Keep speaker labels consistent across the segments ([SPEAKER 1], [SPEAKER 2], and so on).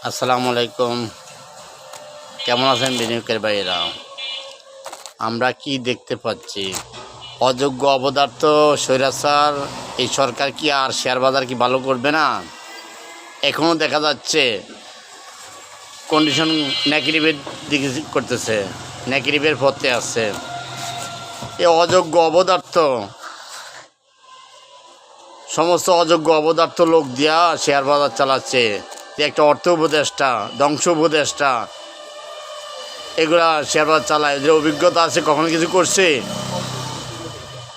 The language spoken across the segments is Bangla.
[SPEAKER 1] আসসালামু আলাইকুম। কেমন আছেন বিনিয়োগের ভাইয়েরা? আমরা কি দেখতে পাচ্ছি? অযোগ্য অপদার্থ স্বৈরাচার এই সরকার কি আর শেয়ার বাজার কি ভালো করবে না? এখনও দেখা যাচ্ছে কন্ডিশন নেগেটিভের দিকে করতেছে, নেগেটিভের পথে আছে। এই অযোগ্য অপদার্থ, সমস্ত অযোগ্য অপদার্থ লোক দিয়া শেয়ার বাজার চালাচ্ছে। একটা অর্থ উপদেষ্টা, ধ্বংস উপদেষ্টা, এগুলা শেয়ার বাজার চালায়। যে অভিজ্ঞতা আছে, কখনো কিছু করছে?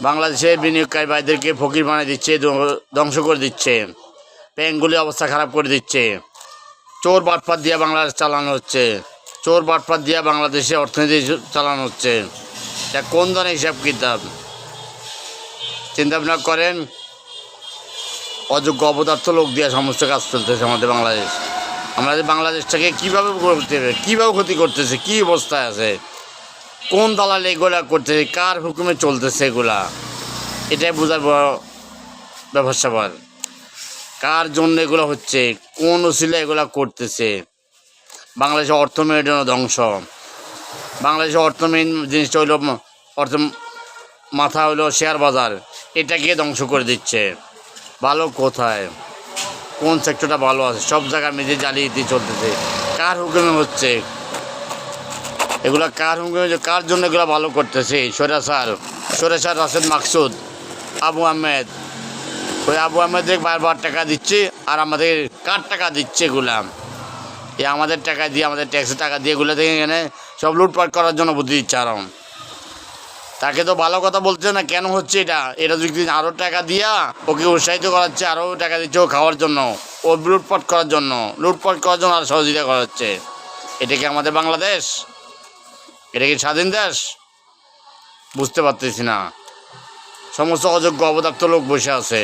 [SPEAKER 1] বাংলাদেশের বিনিয়োগকারী ভাইদেরকে ফকির বানিয়ে দিচ্ছে, ধ্বংস করে দিচ্ছে, ব্যাংকগুলির অবস্থা খারাপ করে দিচ্ছে। চোর বাটপাত দিয়ে বাংলাদেশ চালানো হচ্ছে, চোর বাটপাত দিয়ে বাংলাদেশে অর্থনীতি চালানো হচ্ছে। এটা কোন ধরনের হিসাব কিতাব? চিন্তা ভাবনা করেন। অযোগ্য অপদার্থ লোক দিয়ে সমস্ত কাজ চলতেছে আমাদের বাংলাদেশটাকে কীভাবে করতে হবে, কীভাবে ক্ষতি করতেছে, কী অবস্থায় আছে, কোন দালাল এগুলা করতেছে, কার হুকুমে চলতেছে এগুলা, এটাই বোঝার ব্যবসা। কার জন্য এগুলো হচ্ছে, কোন ওসিলা এগুলা করতেছে। বাংলাদেশের অর্থ মেরুদণ্ড ধ্বংস। বাংলাদেশের অর্থ মেন জিনিসটা হইল অর্থ, মাথা হইলো শেয়ার বাজার, এটাকে ধ্বংস করে দিচ্ছে। ভালো কোথায়? কোন সেক্টরটা ভালো আছে? সব জায়গায় মেঝে জালিয়াতি চলতেছে। কার হুকুমে হচ্ছে এগুলা? কার হুকুমে, কার জন্য এগুলো ভালো করতেছে? সৈরাচার রাশেদ মাকসুদ, আবু আহমেদ। ওই আবু আহমেদের বারবার টাকা দিচ্ছে, আর আমাদের কার টাকা দিচ্ছে এগুলা? আমাদের টাকা দিয়ে, আমাদের ট্যাক্সের টাকা দিয়ে এগুলো থেকে এখানে সব লুটপাট করার জন্য বুদ্ধি দিচ্ছে। আরাম তাকে তো ভালো কথা বলছে না, কেন হচ্ছে এটা যদি আরও টাকা দিয়া ওকে উৎসাহিত করাচ্ছে, আরও টাকা দিচ্ছে ও খাওয়ার জন্য, ও লুটপাট করার জন্য আর সহযোগিতা করা হচ্ছে। এটা কি আমাদের বাংলাদেশ? এটা কি স্বাধীন দেশ? বুঝতে পারতেছি না। সমস্ত অযোগ্য অপদার্থ লোক বসে আছে।